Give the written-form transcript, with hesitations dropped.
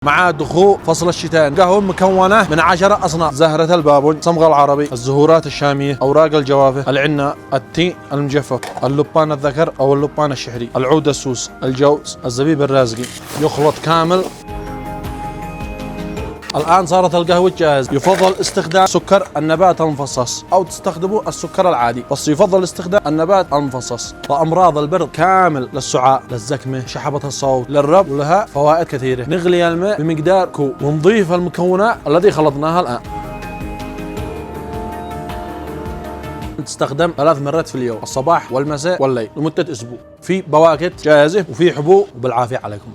مع دخول فصل الشتاء. القهوة مكونة من 10 أصناف: زهرة البابل، صمغ العربي، الزهورات الشامية، أوراق الجوافة، العناء، التين المجفف، اللبان الذكر أو اللبان الشحري، العود السوس، الجوز، الزبيب الرازقي. يخلط كامل. الآن صارت القهوة جاهزة. يفضل استخدام سكر النبات المفصص أو تستخدموا السكر العادي، بس يفضل استخدام النبات المفصص. وأمراض البرد كامل للسعال، للزكمة، شحبة الصوت، للرب، ولها فوائد كثيرة. نغلي الماء بمقدار كوب ونضيف المكونات التي خلطناها الآن. تستخدم 3 مرات في اليوم، الصباح والمساء والليل، لمدة أسبوع. في بواكت جاهزة وفي حبوب، وبالعافية عليكم.